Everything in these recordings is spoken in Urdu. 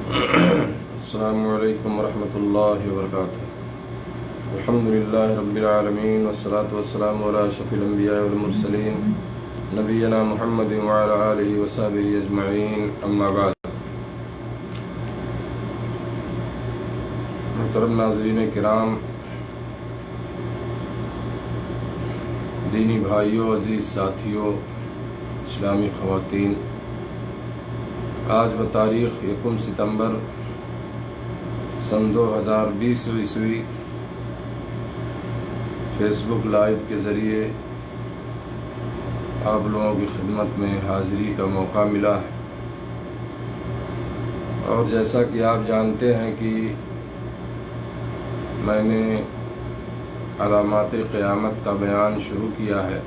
السلام علیکم ورحمۃ اللہ وبرکاتہ۔ الحمدللہ رب العالمین والصلاة والسلام علی اشرف الانبیاء والمرسلین نبینا محمد وعلی آلہ وصحبہ اجمعین، اما بعد۔ محترم ناظرین کرام، دینی بھائیوں، عزیز ساتھیوں، اسلامی خواتین، آج بتاریخ 1 ستمبر سن 2020 عیسوی فیس بک لائیو کے ذریعے آپ لوگوں کی خدمت میں حاضری کا موقع ملا ہے، اور جیسا کہ آپ جانتے ہیں کہ میں نے علامات قیامت کا بیان شروع کیا ہے،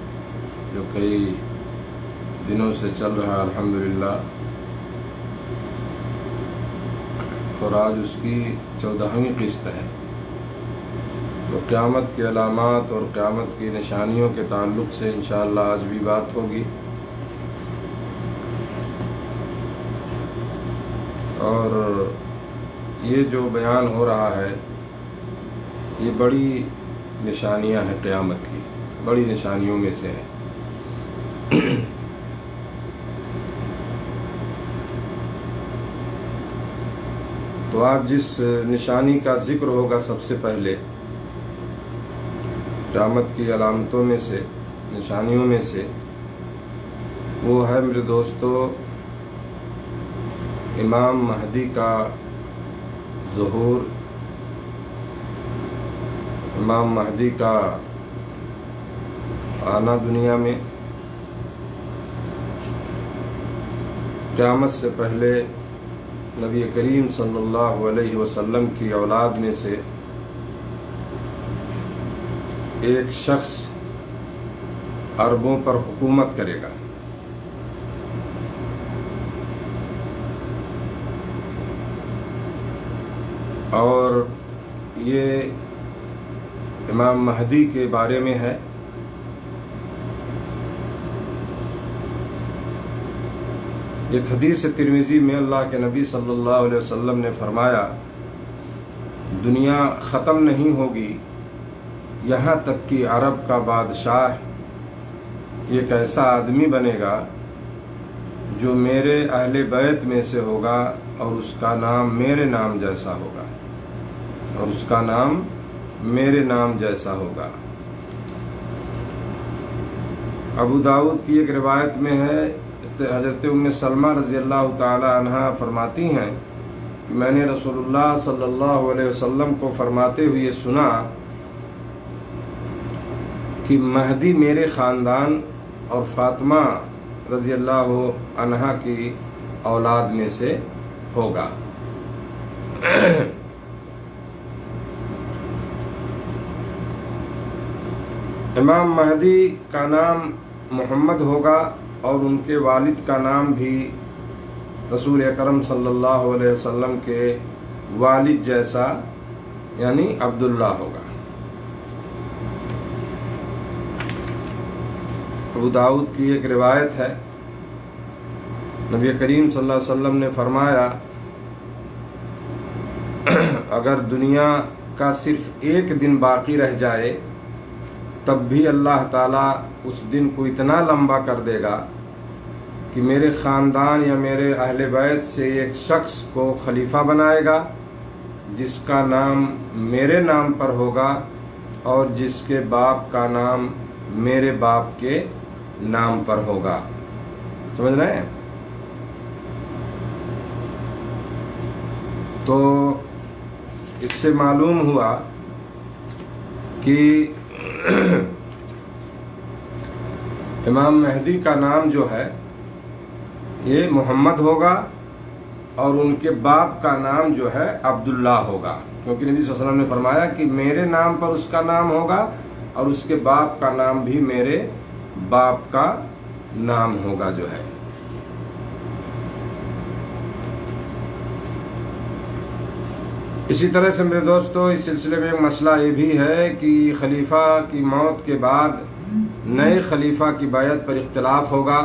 جو کئی دنوں سے چل رہا ہے الحمدللہ، اور آج اس کی 14ویں قسط ہے۔ تو قیامت کی علامات اور قیامت کی نشانیوں کے تعلق سے انشاءاللہ آج بھی بات ہوگی، اور یہ جو بیان ہو رہا ہے یہ بڑی نشانیاں ہیں، قیامت کی بڑی نشانیوں میں سے ہے۔ تو آج جس نشانی کا ذکر ہوگا سب سے پہلے قیامت کی علامتوں میں سے، نشانیوں میں سے، وہ ہے میرے دوستو امام مہدی کا ظہور، امام مہدی کا آنا دنیا میں۔ قیامت سے پہلے نبی کریم صلی اللہ علیہ وسلم کی اولاد میں سے ایک شخص عربوں پر حکومت کرے گا، اور یہ امام مہدی کے بارے میں ہے۔ ایک حدیث ترمذی میں اللہ کے نبی صلی اللہ علیہ وسلم نے فرمایا، دنیا ختم نہیں ہوگی یہاں تک کہ عرب کا بادشاہ ایک ایسا آدمی بنے گا جو میرے اہل بیت میں سے ہوگا، اور اس کا نام میرے نام جیسا ہوگا، اور اس کا نام میرے نام جیسا ہوگا۔ ابو داؤد کی ایک روایت میں ہے، حضرت ام سلمہ رضی اللہ تعالی عنہ فرماتی ہیں کہ میں نے رسول اللہ صلی اللہ علیہ وسلم کو فرماتے ہوئے سنا کہ مہدی میرے خاندان اور فاطمہ رضی اللہ عنہا کی اولاد میں سے ہوگا۔ امام مہدی کا نام محمد ہوگا، اور ان کے والد کا نام بھی رسول اکرم صلی اللہ علیہ وسلم کے والد جیسا یعنی عبداللہ ہوگا۔ ابو داؤد کی ایک روایت ہے، نبی کریم صلی اللہ علیہ وسلم نے فرمایا، اگر دنیا کا صرف ایک دن باقی رہ جائے تب بھی اللہ تعالیٰ اس دن کو اتنا لمبا کر دے گا کہ میرے خاندان یا میرے اہل بیت سے ایک شخص کو خلیفہ بنائے گا جس کا نام میرے نام پر ہوگا، اور جس کے باپ کا نام میرے باپ کے نام پر ہوگا۔ سمجھ رہے ہیں؟ تو اس سے معلوم ہوا کہ امام مہدی کا نام جو ہے یہ محمد ہوگا، اور ان کے باپ کا نام جو ہے عبداللہ ہوگا، کیونکہ نبی صلی اللہ علیہ وسلم نے فرمایا کہ میرے نام پر اس کا نام ہوگا، اور اس کے باپ کا نام بھی میرے باپ کا نام ہوگا جو ہے۔ اسی طرح سے میرے دوستو اس سلسلے میں ایک مسئلہ یہ بھی ہے کہ خلیفہ کی موت کے بعد نئے خلیفہ کی بیعت پر اختلاف ہوگا،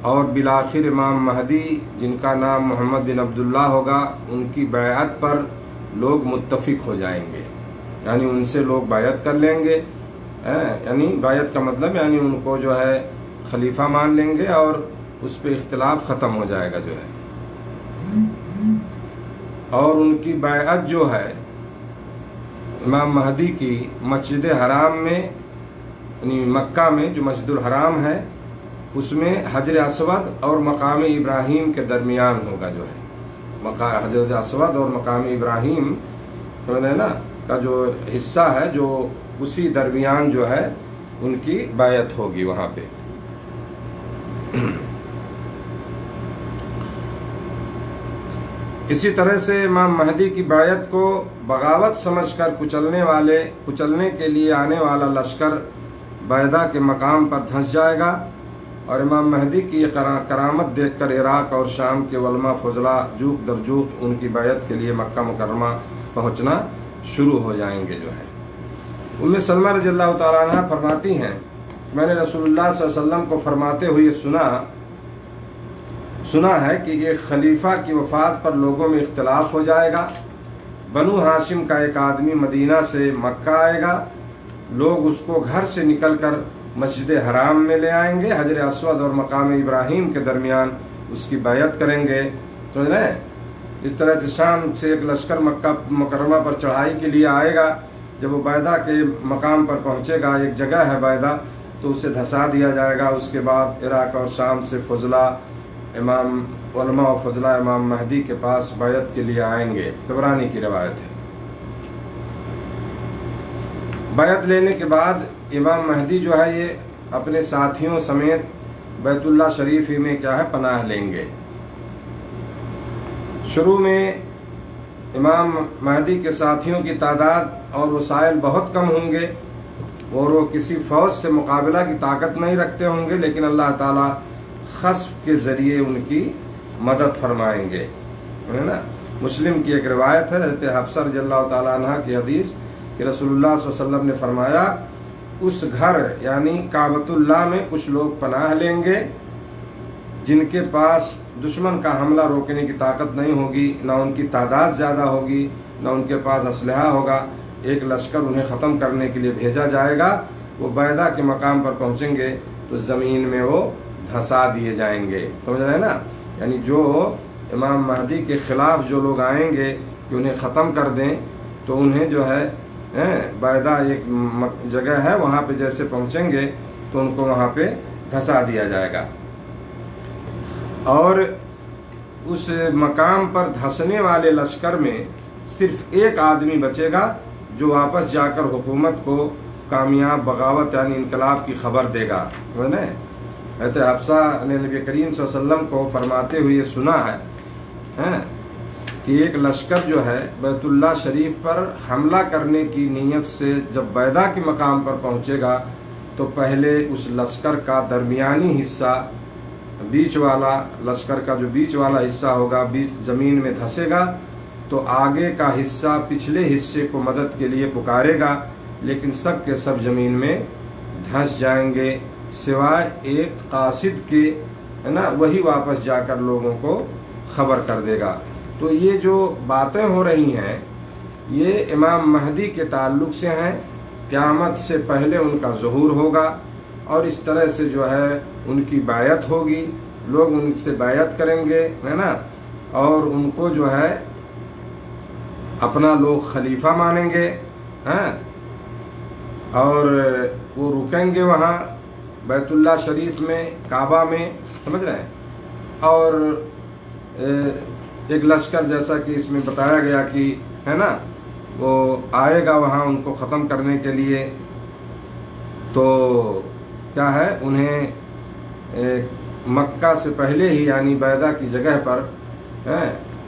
اور بالآخر امام مہدی جن کا نام محمد بن عبداللہ ہوگا ان کی بیعت پر لوگ متفق ہو جائیں گے، یعنی ان سے لوگ بیعت کر لیں گے، یعنی بیعت کا مطلب یعنی ان کو جو ہے خلیفہ مان لیں گے اور اس پہ اختلاف ختم ہو جائے گا جو ہے، اور ان کی بیعت جو ہے امام مہدی کی مسجد حرام میں یعنی مکہ میں جو مسجد الحرام ہے اس میں حجر اسود اور مقام ابراہیم کے درمیان ہوگا جو ہے، حجر اسود اور مقام ابراہیم سمجھ رہے نا کا جو حصہ ہے جو اسی درمیان جو ہے ان کی بیعت ہوگی وہاں پہ۔ اسی طرح سے امام مہدی کی بیعت کو بغاوت سمجھ کر کچلنے کے لیے آنے والا لشکر بیضا کے مقام پر دھنس جائے گا، اور امام مہدی کی یہ کرامت دیکھ کر عراق اور شام کے علماء فضلاء جوق در جوق ان کی بیعت کے لیے مکہ مکرمہ پہنچنا شروع ہو جائیں گے جو ہے۔ ام سلمہ رضی اللہ تعالیٰ عنہ فرماتی ہیں میں نے رسول اللہ صلی اللہ علیہ وسلم کو فرماتے ہوئے سنا ہے کہ ایک خلیفہ کی وفات پر لوگوں میں اختلاف ہو جائے گا، بنو ہاشم کا ایک آدمی مدینہ سے مکہ آئے گا، لوگ اس کو گھر سے نکل کر مسجد حرام میں لے آئیں گے، حجر اسود اور مقام ابراہیم کے درمیان اس کی بیعت کریں گے، سمجھ رہے ہیں؟ اس طرح سے شام سے ایک لشکر مکہ مکرمہ پر چڑھائی کے لیے آئے گا، جب وہ بیضا کے مقام پر پہنچے گا، ایک جگہ ہے بیضا، تو اسے دھسا دیا جائے گا۔ اس کے بعد عراق اور شام سے فضلاء علماء و فضلاء امام مہدی کے پاس بیعت کے لیے آئیں گے، طبرانی کی روایت ہے۔ بیعت لینے کے بعد امام مہدی جو ہے یہ اپنے ساتھیوں سمیت بیت اللہ شریف ہی میں کیا ہے پناہ لیں گے۔ شروع میں امام مہدی کے ساتھیوں کی تعداد اور وسائل بہت کم ہوں گے اور وہ کسی فوج سے مقابلہ کی طاقت نہیں رکھتے ہوں گے، لیکن اللہ تعالیٰ خسف کے ذریعے ان کی مدد فرمائیں گے، ہے نا؟ مسلم کی ایک روایت ہے حضرت حفصہ رضی اللہ تعالیٰ عنہ کی حدیث کہ رسول اللہ صلی اللہ علیہ وسلم نے فرمایا اس گھر یعنی کعبۃ اللہ میں کچھ لوگ پناہ لیں گے جن کے پاس دشمن کا حملہ روکنے کی طاقت نہیں ہوگی، نہ ان کی تعداد زیادہ ہوگی، نہ ان کے پاس اسلحہ ہوگا، ایک لشکر انہیں ختم کرنے کے لیے بھیجا جائے گا، وہ بیضا کے مقام پر پہنچیں گے تو زمین میں وہ دھسا دیے جائیں گے، سمجھ رہے ہیں نا؟ یعنی جو امام مہدی کے خلاف جو لوگ آئیں گے کہ انہیں ختم کر دیں تو انہیں جو ہے بیضا ایک جگہ ہے وہاں پہ جیسے پہنچیں گے تو ان کو وہاں پہ دھسا دیا جائے گا، اور اس مقام پر دھسنے والے لشکر میں صرف ایک آدمی بچے گا جو واپس جا کر حکومت کو کامیاب بغاوت یعنی انقلاب کی خبر دے گا۔ حضرت حفصہ نے نبی کریم صلی اللہ علیہ وسلم کو فرماتے ہوئے سنا ہے کہ ایک لشکر جو ہے بیت اللہ شریف پر حملہ کرنے کی نیت سے جب بیضا کے مقام پر پہنچے گا تو پہلے اس لشکر کا درمیانی حصہ بیچ والا لشکر کا جو بیچ والا حصہ ہوگا بیچ زمین میں دھسے گا تو آگے کا حصہ پچھلے حصے کو مدد کے لیے پکارے گا، لیکن سب کے سب زمین میں دھنس جائیں گے سوائے ایک قاصد کے، ہے نا؟ وہی واپس جا کر لوگوں کو خبر کر دے گا۔ تو یہ جو باتیں ہو رہی ہیں یہ امام مہدی کے تعلق سے ہیں، قیامت سے پہلے ان کا ظہور ہوگا اور اس طرح سے جو ہے ان کی بیعت ہوگی، لوگ ان سے بیعت کریں گے، ہے نا؟ اور ان کو جو ہے اپنا لوگ خلیفہ مانیں گے، ہیں؟ اور وہ رکیں گے وہاں بیت اللہ شریف میں، کعبہ میں، سمجھ رہے ہیں؟ اور ایک لشکر جیسا کہ اس میں بتایا گیا کہ ہے نا وہ آئے گا وہاں ان کو ختم کرنے کے لیے، تو کیا ہے انہیں مکہ سے پہلے ہی یعنی بیضا کی جگہ پر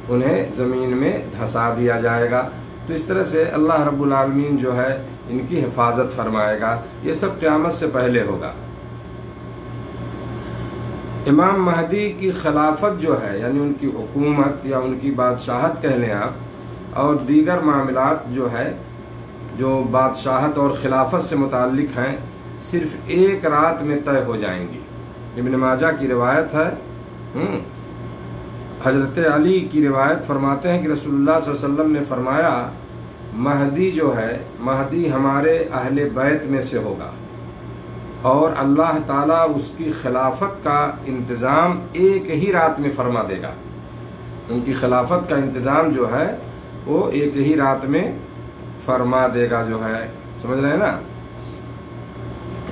انہیں زمین میں دھسا دیا جائے گا۔ تو اس طرح سے اللہ رب العالمین جو ہے ان کی حفاظت فرمائے گا، یہ سب قیامت سے پہلے ہوگا۔ امام مہدی کی خلافت جو ہے یعنی ان کی حکومت یا ان کی بادشاہت کہہ لیں آپ، اور دیگر معاملات جو ہے جو بادشاہت اور خلافت سے متعلق ہیں صرف ایک رات میں طے ہو جائیں گی، ابن ماجہ کی روایت ہے، حضرت علی کی روایت فرماتے ہیں کہ رسول اللہ صلی اللہ علیہ وسلم نے فرمایا مہدی جو ہے، مہدی ہمارے اہل بیت میں سے ہوگا اور اللہ تعالیٰ اس کی خلافت کا انتظام ایک ہی رات میں فرما دے گا۔ ان کی خلافت کا انتظام جو ہے وہ ایک ہی رات میں فرما دے گا جو ہے، سمجھ رہے ہیں نا؟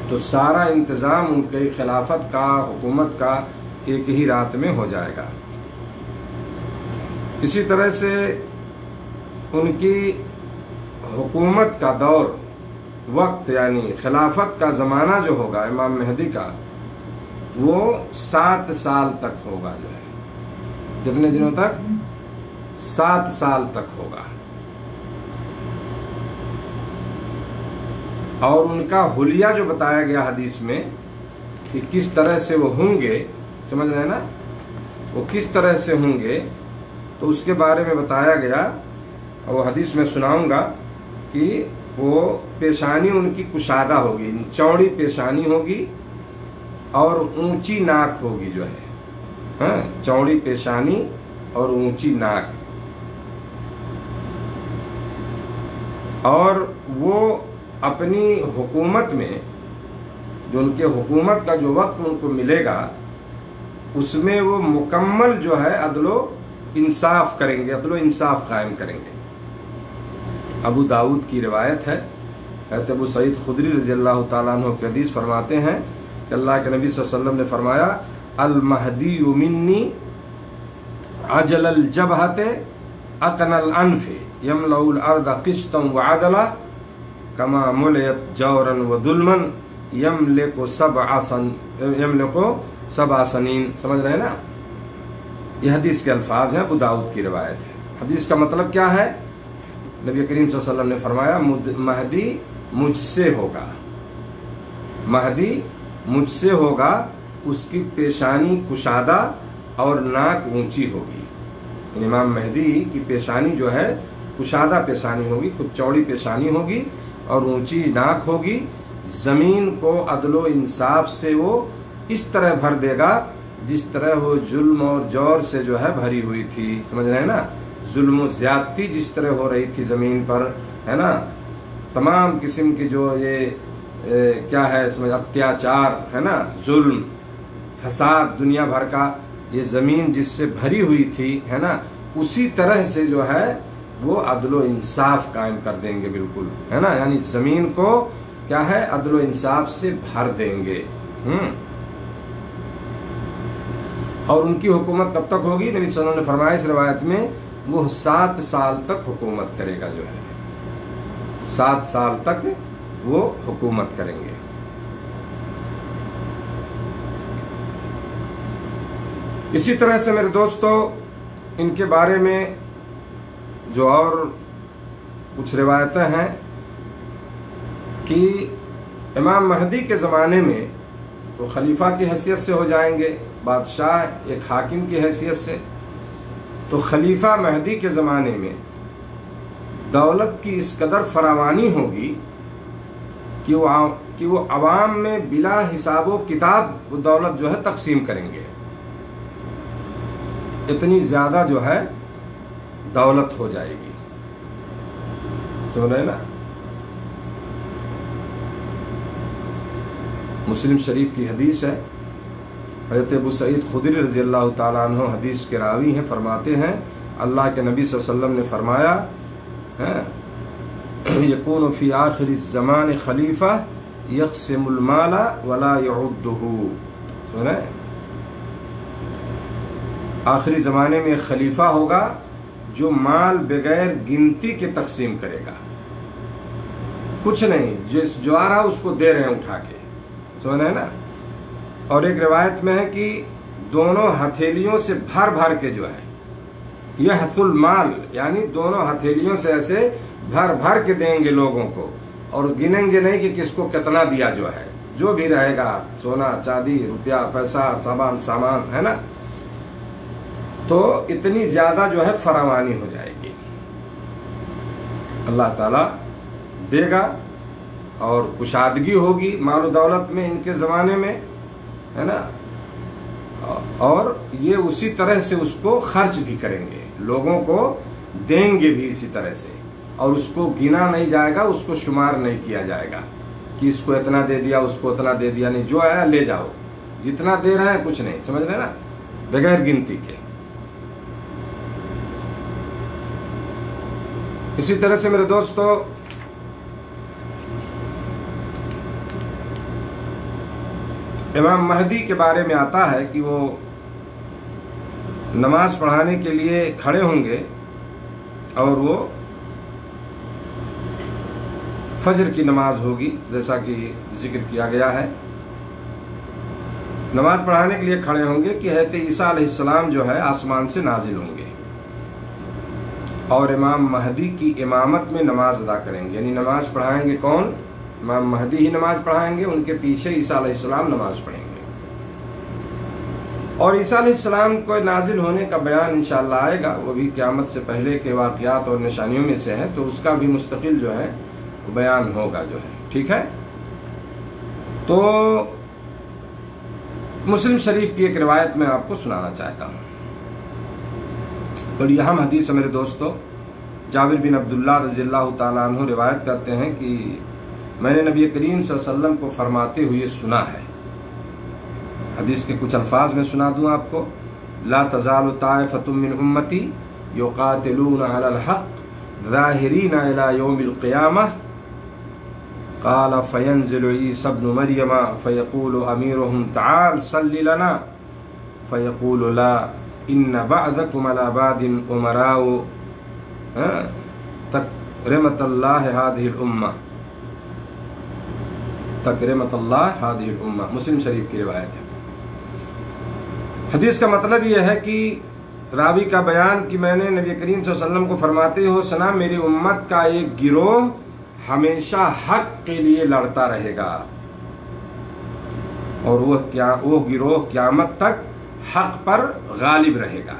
تو سارا انتظام ان کی خلافت کا، حکومت کا ایک ہی رات میں ہو جائے گا۔ اسی طرح سے ان کی حکومت کا دور، وقت یعنی خلافت کا زمانہ جو ہوگا امام مہدی کا، وہ 7 سال تک ہوگا جو ہے۔ کتنے دنوں تک؟ 7 سال تک ہوگا۔ اور ان کا حلیہ جو بتایا گیا حدیث میں کہ کس طرح سے وہ ہوں گے، سمجھ رہے ہیں نا، وہ کس طرح سے ہوں گے، تو اس کے بارے میں بتایا گیا اور وہ حدیث میں سناؤں گا کہ وہ پیشانی ان کی کشادہ ہوگی، چوڑی پیشانی ہوگی اور اونچی ناک ہوگی جو ہے، چوڑی پیشانی اور اونچی ناک، اور وہ اپنی حکومت میں جو ان کے حکومت کا جو وقت ان کو ملے گا اس میں وہ مکمل جو ہے عدل و انصاف کریں گے، عدل و انصاف قائم کریں گے۔ ابو داؤد کی روایت ہے، حضرت ابو سعید خدری رضی اللہ تعالیٰ عنہ کی حدیث فرماتے ہیں کہ اللہ کے نبی صلی اللہ علیہ وسلم نے فرمایا المہدی منی عجل الجبہۃ اقن الانف یملأ الارض قسطا وعدلا کما ملئت جورا وظلما یملک سبع سنین۔ سمجھ رہے ہیں نا؟ یہ حدیث کے الفاظ ہیں، ابو داؤد کی روایت ہے۔ حدیث کا مطلب کیا ہے؟ نبی کریم صلی اللہ علیہ وسلم نے فرمایا مہدی مجھ سے ہوگا، مہدی مجھ سے ہوگا، اس کی پیشانی کشادہ اور ناک اونچی ہوگی۔ امام مہدی کی پیشانی جو ہے کشادہ پیشانی ہوگی، خود چوڑی پیشانی ہوگی اور اونچی ناک ہوگی۔ زمین کو عدل و انصاف سے وہ اس طرح بھر دے گا جس طرح وہ ظلم اور جور سے جو ہے بھری ہوئی تھی، سمجھ رہے ہیں نا؟ ظلم و زیادتی جس طرح ہو رہی تھی زمین پر، ہے نا، تمام قسم کی جو یہ کیا ہے سمجھ اتیاچار ہے نا، ظلم فساد دنیا بھر کا، یہ زمین جس سے بھری ہوئی تھی ہے نا، اسی طرح سے جو ہے وہ عدل و انصاف قائم کر دیں گے، بالکل ہے نا، یعنی زمین کو کیا ہے عدل و انصاف سے بھر دیں گے۔ اور ان کی حکومت کب تک ہوگی؟ نبی صلی اللہ علیہ وسلم نے فرمایا اس روایت میں وہ 7 سال تک حکومت کرے گا جو ہے، 7 سال تک وہ حکومت کریں گے۔ اسی طرح سے میرے دوستو ان کے بارے میں جو اور کچھ روایتیں ہیں کہ امام مہدی کے زمانے میں وہ خلیفہ کی حیثیت سے ہو جائیں گے، بادشاہ ایک حاکم کی حیثیت سے۔ تو خلیفہ مہدی کے زمانے میں دولت کی اس قدر فراوانی ہوگی کہ وہ عوام میں بلا حساب و کتاب وہ دولت جو ہے تقسیم کریں گے، اتنی زیادہ جو ہے دولت ہو جائے گی، سن رہے نا؟ مسلم شریف کی حدیث ہے، حضرت ابو سعید خدری رضی اللہ تعالیٰ عنہ حدیث کے راوی ہیں، فرماتے ہیں اللہ کے نبی صلی اللہ علیہ وسلم نے فرمایا یکون فی آخر الزمان خلیفہ یقسم المال ولا یعدہ، سنیں آخری زمانے میں ایک خلیفہ ہوگا جو مال بغیر گنتی کے تقسیم کرے گا، کچھ نہیں، جو آ رہا اس کو دے رہے ہیں اٹھا کے، سمجھ رہے نا؟ اور ایک روایت میں ہے کہ دونوں ہتھیلیوں سے بھر بھر کے جو ہے یہ حث المال، یعنی دونوں ہتھیلیوں سے ایسے بھر بھر کے دیں گے لوگوں کو، اور گنیں گے نہیں کہ کس کو کتنا دیا، جو ہے جو بھی رہے گا سونا چاندی روپیہ پیسہ سامان ہے نا، تو اتنی زیادہ جو ہے فراوانی ہو جائے گی، اللہ تعالیٰ دے گا اور کشادگی ہوگی مال و دولت میں ان کے زمانے میں، ہے نا، اور یہ اسی طرح سے اس کو خرچ بھی کریں گے، لوگوں کو دیں گے بھی اسی طرح سے، اور اس کو گنا نہیں جائے گا، اس کو شمار نہیں کیا جائے گا کہ اس کو اتنا دے دیا، اس کو اتنا دے دیا، نہیں، جو آیا لے جاؤ، جتنا دے رہے ہیں کچھ نہیں، سمجھ رہے نا، بغیر گنتی کے۔ اسی طرح سے میرے دوستو، امام مہدی کے بارے میں آتا ہے کہ وہ نماز پڑھانے کے لیے کھڑے ہوں گے، اور وہ فجر کی نماز ہوگی، جیسا کہ ذکر کیا گیا ہے، نماز پڑھانے کے لیے کھڑے ہوں گے کہ حضرت عیسیٰ علیہ السلام جو ہے آسمان سے نازل ہوں گے، اور امام مہدی کی امامت میں نماز ادا کریں گے، یعنی نماز پڑھائیں گے کون؟ امام مہدی ہی نماز پڑھائیں گے، ان کے پیچھے عیسیٰ علیہ السلام نماز پڑھیں گے۔ اور عیسیٰ علیہ السلام کو نازل ہونے کا بیان انشاءاللہ آئے گا، وہ بھی قیامت سے پہلے کے واقعات اور نشانیوں میں سے ہے، تو اس کا بھی مستقل جو ہے بیان ہوگا جو ہے، ٹھیک ہے۔ تو مسلم شریف کی ایک روایت میں آپ کو سنانا چاہتا ہوں، بڑی اہم حدیث ہے میرے دوستو۔ جابر بن عبداللہ رضی اللہ تعالیٰ عنہ روایت کرتے ہیں کہ میں نے نبی کریم صلی اللہ علیہ وسلم کو فرماتے ہوئے سنا ہے، حدیث کے کچھ الفاظ میں سنا دوں آپ کو۔ لا تزال طائفۃ من امتی یقاتلون علی الحق ظاہرین الی یوم القیامہ قال فینزل عیسی ابن مریم فیقول امیرهم تعال صل لنا فیقول لا ان بعضکم علی بعض امراء تکرمت اللہ هذه الامہ، تکرمت اللہ هذه الامہ، مسلم شریف کی روایت ہے۔ حدیث کا مطلب یہ ہے کہ راوی کا بیان کہ میں نے نبی کریم صلی اللہ علیہ وسلم کو فرماتے ہو سنا، میری امت کا ایک گروہ ہمیشہ حق کے لیے لڑتا رہے گا، اور وہ گروہ قیامت تک حق پر غالب رہے گا،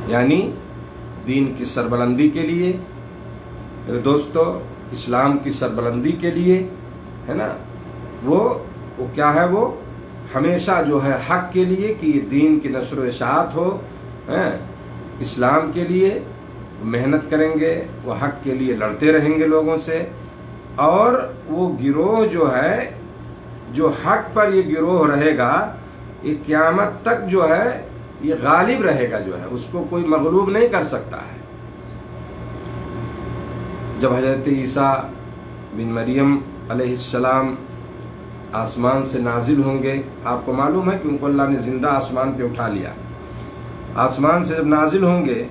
یعنی دین کی سربلندی کے لیے، میرے دوستو اسلام کی سربلندی کے لیے ہے نا، وہ کیا ہے، وہ ہمیشہ جو ہے حق کے لیے کہ دین کی نشر و اشاعت ہو، اسلام کے لیے محنت کریں گے، وہ حق کے لیے لڑتے رہیں گے لوگوں سے، اور وہ گروہ جو ہے، جو حق پر یہ گروہ رہے گا، یہ قیامت تک جو ہے یہ غالب رہے گا، جو ہے اس کو کوئی مغلوب نہیں کر سکتا ہے۔ جب حضرت عیسیٰ بن مریم علیہ السلام آسمان سے نازل ہوں گے، آپ کو معلوم ہے کہ ان کو اللہ نے زندہ آسمان پہ اٹھا لیا، آسمان سے جب نازل ہوں گے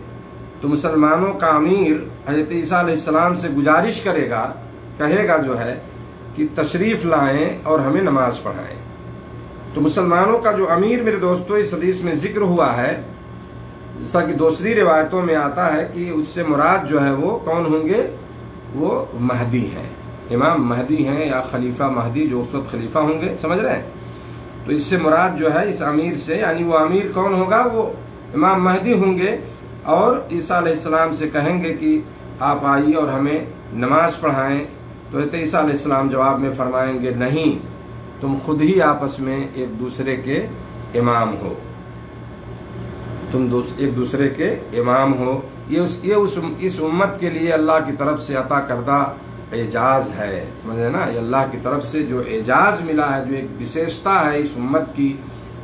تو مسلمانوں کا امیر حضرت عیسیٰ علیہ السلام سے گزارش کرے گا، کہے گا جو ہے کہ تشریف لائیں اور ہمیں نماز پڑھائیں۔ تو مسلمانوں کا جو امیر میرے دوستو اس حدیث میں ذکر ہوا ہے، جیسا کہ دوسری روایتوں میں آتا ہے کہ اس سے مراد جو ہے وہ کون ہوں گے، وہ مہدی ہیں، امام مہدی ہیں یا خلیفہ مہدی جو اس وقت خلیفہ ہوں گے، سمجھ رہے ہیں؟ تو اس سے مراد جو ہے اس امیر سے، یعنی وہ امیر کون ہوگا، وہ امام مہدی ہوں گے، اور عیسیٰ علیہ السلام سے کہیں گے کہ آپ آئیے اور ہمیں نماز پڑھائیں، تو حضرت عیسیٰ علیہ السلام جواب میں فرمائیں گے نہیں، تم خود ہی آپس میں ایک دوسرے کے امام ہو، تم ایک دوسرے کے امام ہو۔ یہ اس امت کے لیے اللہ کی طرف سے عطا کردہ اعجاز ہے، سمجھ رہے نا، یہ اللہ کی طرف سے جو اعجاز ملا ہے، جو ایک وشیشتا ہے اس امت کی،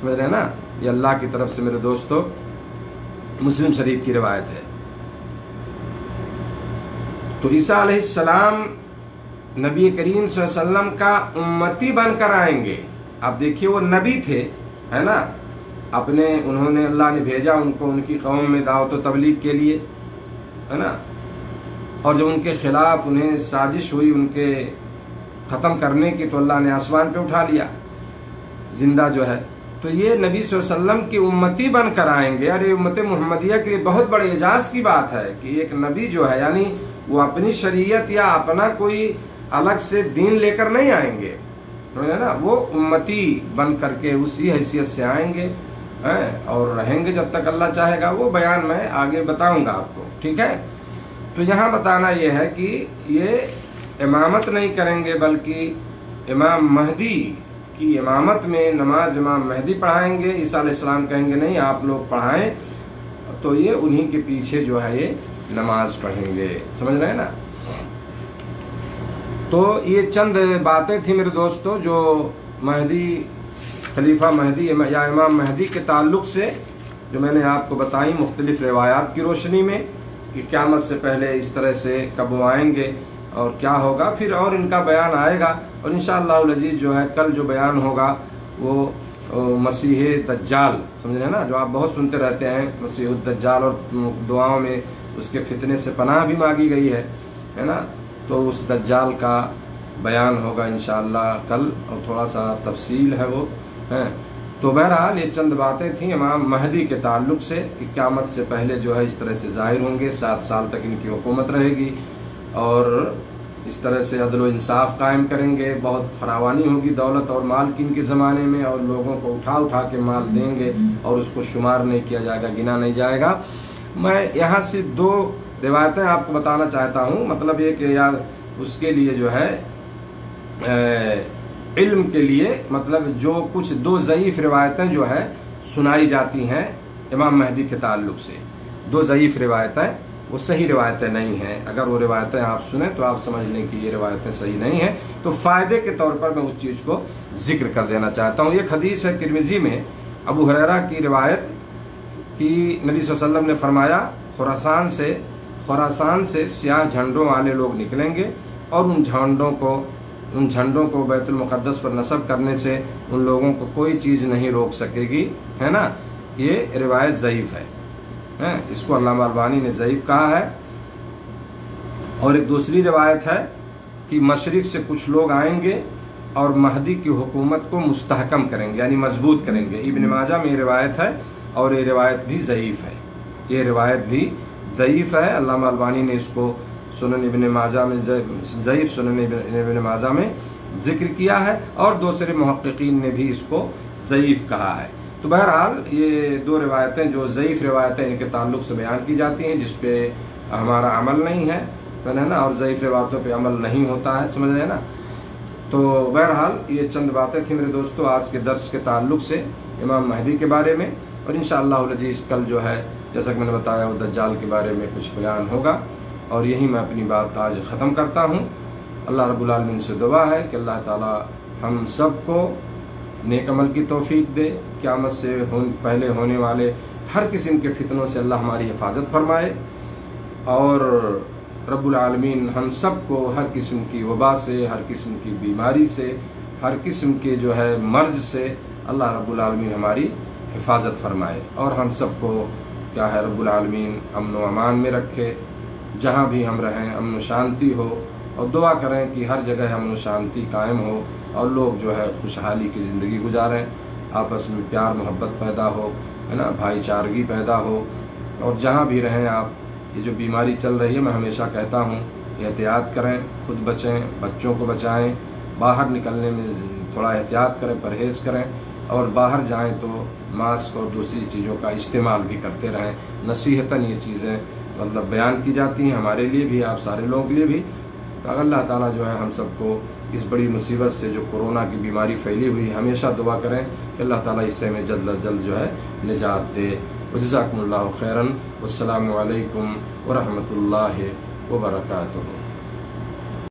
سمجھ رہے نا، یہ اللہ کی طرف سے میرے دوستو مسلم شریف کی روایت ہے۔ تو عیسیٰ علیہ السلام نبی کریم صلی اللہ علیہ وسلم کا امتی بن کر آئیں گے۔ آپ دیکھیے وہ نبی تھے، ہے نا، انہوں نے اللہ نے بھیجا ان کو ان کی قوم میں دعوت و تبلیغ کے لیے، ہے نا، اور جب ان کے خلاف انہیں سازش ہوئی ان کے ختم کرنے کی، تو اللہ نے آسمان پہ اٹھا لیا زندہ جو ہے۔ تو یہ نبی صلی اللہ علیہ وسلم کی امتی بن کر آئیں گے، اور یہ امت محمدیہ کے لیے بہت بڑے اعجاز کی بات ہے کہ ایک نبی جو ہے، یعنی وہ اپنی شریعت یا اپنا کوئی الگ سے دین لے کر نہیں آئیں گے، ہے نا، وہ امتی بن کر کے اسی حیثیت سے آئیں گے اور رہیں گے جب تک اللہ چاہے گا۔ وہ بیان میں آگے بتاؤں گا آپ کو، ٹھیک ہے۔ تو یہاں بتانا یہ ہے کہ یہ امامت نہیں کریں گے، بلکہ امام مہدی کی امامت میں نماز امام مہدی پڑھائیں گے، عیسیٰ علیہ السلام کہیں گے نہیں آپ لوگ پڑھائیں، تو یہ انہی کے پیچھے جو ہے یہ نماز پڑھیں گے، سمجھ رہے ہیں نا۔ تو یہ چند باتیں تھیں میرے دوستو جو مہدی، خلیفہ مہدی یا امام مہدی کے تعلق سے جو میں نے آپ کو بتائی مختلف روایات کی روشنی میں، کہ قیامت سے پہلے اس طرح سے کب وہ آئیں گے اور کیا ہوگا، پھر اور ان کا بیان آئے گا، اور انشاءاللہ العزیز جو ہے کل جو بیان ہوگا وہ مسیح دجال، سمجھ رہے ہیں نا، جو آپ بہت سنتے رہتے ہیں مسیح الدجال، اور دعاؤں میں اس کے فتنے سے پناہ بھی مانگی گئی ہے نا، تو اس دجال کا بیان ہوگا انشاءاللہ کل، اور تھوڑا سا تفصیل ہے وہ ہیں۔ تو بہرحال یہ چند باتیں تھیں امام مہدی کے تعلق سے، کہ قیامت سے پہلے جو ہے اس طرح سے ظاہر ہوں گے، 7 سال تک ان کی حکومت رہے گی، اور اس طرح سے عدل و انصاف قائم کریں گے، بہت فراوانی ہوگی دولت اور مال کی ان کے زمانے میں، اور لوگوں کو اٹھا اٹھا کے مال دیں گے، اور اس کو شمار نہیں کیا جائے گا، گنا نہیں جائے گا۔ میں یہاں سے 2 روایتیں آپ کو بتانا چاہتا ہوں، مطلب یہ کہ یار اس کے لیے جو ہے علم کے لیے، مطلب جو کچھ 2 ضعیف روایتیں جو ہے سنائی جاتی ہیں امام مہدی کے تعلق سے، 2 ضعیف روایتیں، وہ صحیح روایتیں نہیں ہیں، اگر وہ روایتیں آپ سنیں تو آپ سمجھ لیں کہ یہ روایتیں صحیح نہیں ہیں، تو فائدے کے طور پر میں اس چیز کو ذکر کر دینا چاہتا ہوں۔ ایک حدیث ہے ترمذی میں ابو ہریرہ کی روایت کہ نبی صلی اللہ علیہ وسلم نے فرمایا خراسان سے سیاہ جھنڈوں والے لوگ نکلیں گے، اور ان جھنڈوں کو بیت المقدس پر نصب کرنے سے ان لوگوں کو کوئی چیز نہیں روک سکے گی، ہے نا۔ یہ روایت ضعیف ہے، اس کو علامہ البانی نے ضعیف کہا ہے۔ اور ایک دوسری روایت ہے کہ مشرق سے کچھ لوگ آئیں گے اور مہدی کی حکومت کو مستحکم کریں گے، یعنی مضبوط کریں گے۔ ابن ماجہ میں یہ روایت ہے، اور یہ روایت بھی ضعیف ہے، یہ روایت بھی ضعیف ہے۔ علامہ البانی نے اس کو سنن ابن ماجہ میں ضعیف سنن ابن ماجہ میں ذکر کیا ہے، اور دوسرے محققین نے بھی اس کو ضعیف کہا ہے۔ تو بہرحال یہ 2 روایتیں جو ضعیف روایتیں ان کے تعلق سے بیان کی جاتی ہیں، جس پہ ہمارا عمل نہیں ہے نا، اور ضعیف روایتوں پہ عمل نہیں ہوتا ہے، سمجھ رہے ہیں نا۔ تو بہرحال یہ چند باتیں تھیں میرے دوستو آج کے درس کے تعلق سے امام مہدی کے بارے میں، اور انشاءاللہ العزیز کل جو ہے جیسا کہ میں نے بتایا وہ دجال کے بارے میں کچھ بیان ہوگا، اور یہی میں اپنی بات آج ختم کرتا ہوں۔ اللہ رب العالمین سے دعا ہے کہ اللہ تعالی ہم سب کو نیک عمل کی توفیق دے، قیامت سے پہلے ہونے والے ہر قسم کے فتنوں سے اللہ ہماری حفاظت فرمائے، اور رب العالمین ہم سب کو ہر قسم کی وبا سے، ہر قسم کی بیماری سے، ہر قسم کے جو ہے مرض سے اللہ رب العالمین ہماری حفاظت فرمائے، اور ہم سب کو کیا ہے رب العالمین امن و امان میں رکھے، جہاں بھی ہم رہیں امن و شانتی ہو، اور دعا کریں کہ ہر جگہ امن و شانتی قائم ہو، اور لوگ جو ہے خوشحالی کی زندگی گزاریں، آپس میں پیار محبت پیدا ہو، ہے نا، بھائی چارگی پیدا ہو، اور جہاں بھی رہیں آپ، یہ جو بیماری چل رہی ہے میں ہمیشہ کہتا ہوں احتیاط کریں، خود بچیں، بچوں کو بچائیں، باہر نکلنے میں تھوڑا احتیاط کریں، پرہیز کریں، اور باہر جائیں تو ماسک اور دوسری چیزوں کا استعمال بھی کرتے رہیں۔ نصیحتاً یہ چیزیں مطلب بیان کی جاتی ہیں ہمارے لیے بھی، آپ سارے لوگوں کے لیے بھی۔ تو اللہ تعالیٰ جو ہے ہم سب کو اس بڑی مصیبت سے جو کورونا کی بیماری پھیلی ہوئی، ہمیشہ دعا کریں کہ اللہ تعالیٰ اس سے ہمیں جلد از جلد جو ہے نجات دے۔ جزاکم اللہ خیراً، والسلام علیکم ورحمۃ اللہ وبرکاتہ۔